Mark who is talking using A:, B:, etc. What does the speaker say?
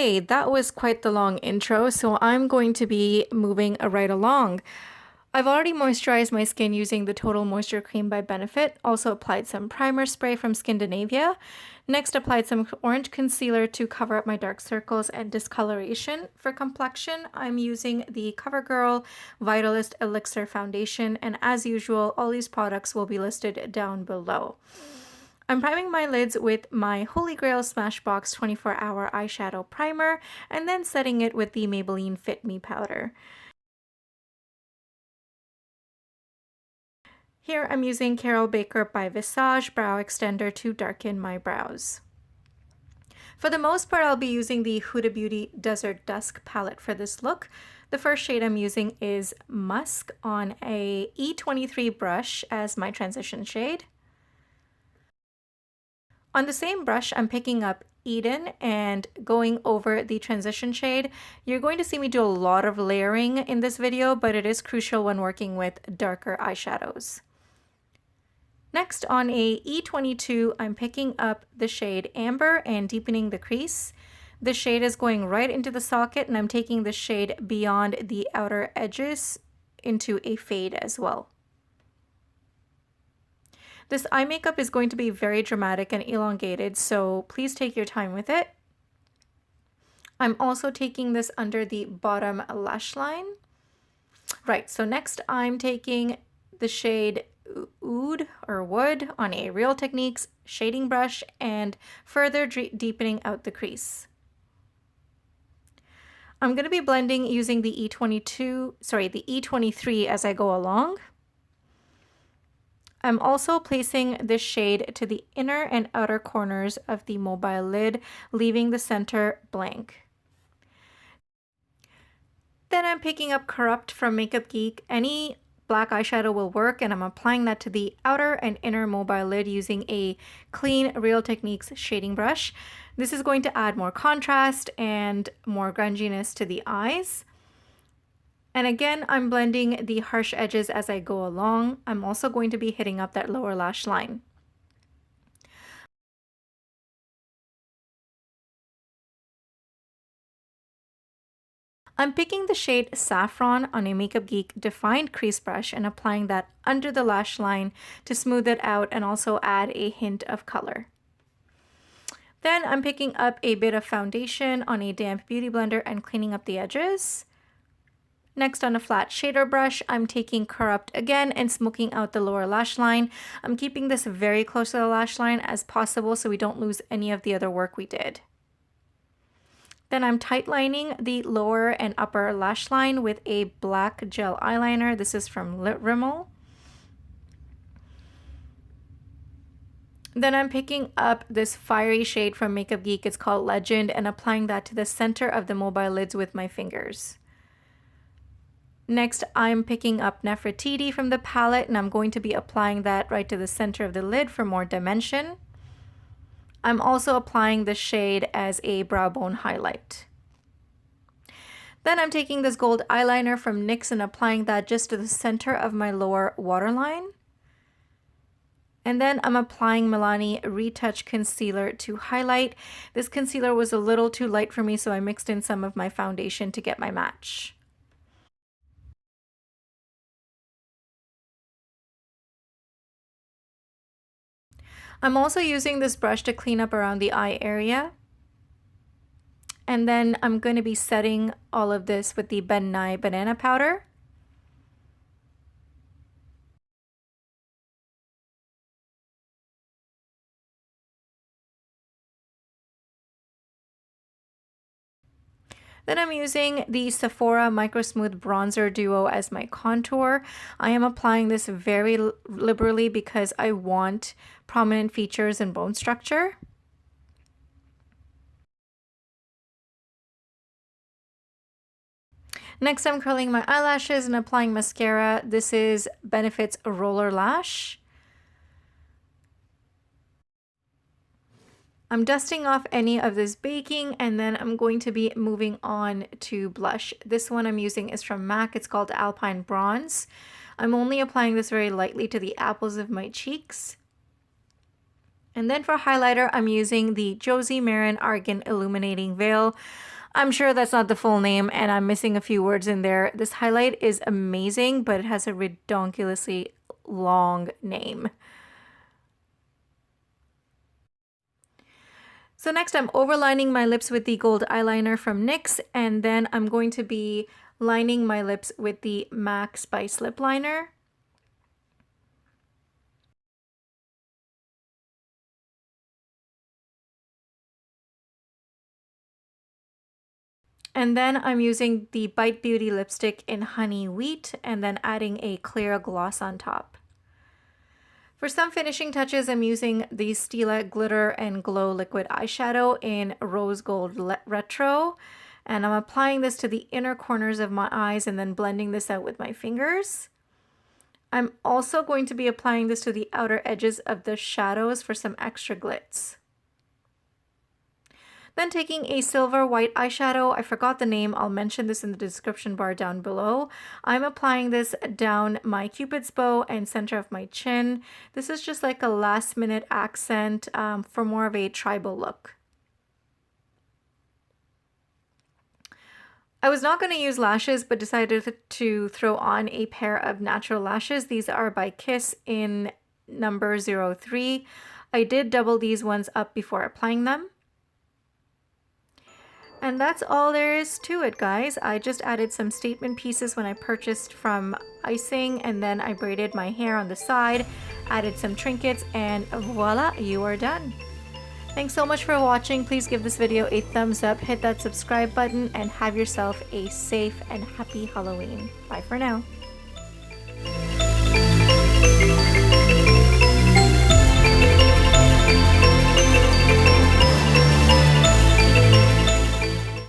A: Okay, that was quite the long intro, so I'm going to be moving right along. I've already moisturized my skin using the Total Moisture Cream by Benefit, also applied some primer spray from Scandinavia. Next, applied some orange concealer to cover up my dark circles and discoloration. For complexion, I'm using the Covergirl Vitalist Elixir Foundation, and as usual, all these products will be listed down below. I'm priming my lids with my Holy Grail Smashbox 24-hour eyeshadow primer, and then setting it with the Maybelline Fit Me powder. Here I'm using Caryl Baker by Visage Brow Extender to darken my brows. For the most part, I'll be using the Huda Beauty Desert Dusk palette for this look. The first shade I'm using is Musk on a E23 brush as my transition shade. On the same brush, I'm picking up Eden and going over the transition shade. You're going to see me do a lot of layering in this video, but it is crucial when working with darker eyeshadows. Next, on a E22, I'm picking up the shade Amber and deepening the crease. The shade is going right into the socket, and I'm taking the shade beyond the outer edges into a fade as well. This eye makeup is going to be very dramatic and elongated, so please take your time with it. I'm also taking this under the bottom lash line. Right, so next I'm taking the shade Oud or Wood on a Real Techniques shading brush and further deepening out the crease. I'm going to be blending using the E23 as I go along. I'm also placing this shade to the inner and outer corners of the mobile lid, leaving the center blank. Then I'm picking up Corrupt from Makeup Geek. Any black eyeshadow will work, and I'm applying that to the outer and inner mobile lid using a clean Real Techniques shading brush. This is going to add more contrast and more grunginess to the eyes. And again, I'm blending the harsh edges as I go along. I'm also going to be hitting up that lower lash line. I'm picking the shade Saffron on a Makeup Geek defined crease brush and applying that under the lash line to smooth it out and also add a hint of color. Then I'm picking up a bit of foundation on a damp beauty blender and cleaning up the edges. Next, on a flat shader brush, I'm taking Corrupt again and smoking out the lower lash line. I'm keeping this very close to the lash line as possible so we don't lose any of the other work we did. Then I'm tightlining the lower and upper lash line with a black gel eyeliner. This is from Rimmel. Then I'm picking up this fiery shade from Makeup Geek. It's called Legend, and applying that to the center of the mobile lids with my fingers. Next, I'm picking up Nefertiti from the palette, and I'm going to be applying that right to the center of the lid for more dimension. I'm also applying the shade as a brow bone highlight. Then I'm taking this gold eyeliner from NYX and applying that just to the center of my lower waterline. And then I'm applying Milani Retouch Concealer to highlight. This concealer was a little too light for me, so I mixed in some of my foundation to get my match. I'm also using this brush to clean up around the eye area. And then I'm going to be setting all of this with the Ben Nye banana powder. Then I'm using the Sephora Micro Smooth Bronzer Duo as my contour. I am applying this very liberally because I want prominent features and bone structure. Next, I'm curling my eyelashes and applying mascara. This is Benefit's Roller Lash. I'm dusting off any of this baking, and then I'm going to be moving on to blush. This one I'm using is from MAC. It's called Alpine Bronze. I'm only applying this very lightly to the apples of my cheeks. And then for highlighter, I'm using the Josie Maran Argan Illuminating Veil. I'm sure that's not the full name and I'm missing a few words in there. This highlight is amazing, but it has a redonkulously long name. So next I'm overlining my lips with the gold eyeliner from NYX, and then I'm going to be lining my lips with the MAC Spice lip liner. And then I'm using the Bite Beauty lipstick in Honey Wheat and then adding a clear gloss on top. For some finishing touches, I'm using the Stila Glitter and Glow Liquid Eyeshadow in Rose Gold Retro. And I'm applying this to the inner corners of my eyes and then blending this out with my fingers. I'm also going to be applying this to the outer edges of the shadows for some extra glitz. Then taking a silver white eyeshadow, I forgot the name, I'll mention this in the description bar down below. I'm applying this down my cupid's bow and center of my chin. This is just like a last minute accent for more of a tribal look. I was not going to use lashes, but decided to throw on a pair of natural lashes. These are by Kiss in number 03. I did double these ones up before applying them. And that's all there is to it, guys. I just added some statement pieces when I purchased from Icing, and then I braided my hair on the side, added some trinkets, and voila, you are done. Thanks so much for watching. Please give this video a thumbs up, hit that subscribe button, and have yourself a safe and happy Halloween. Bye for now.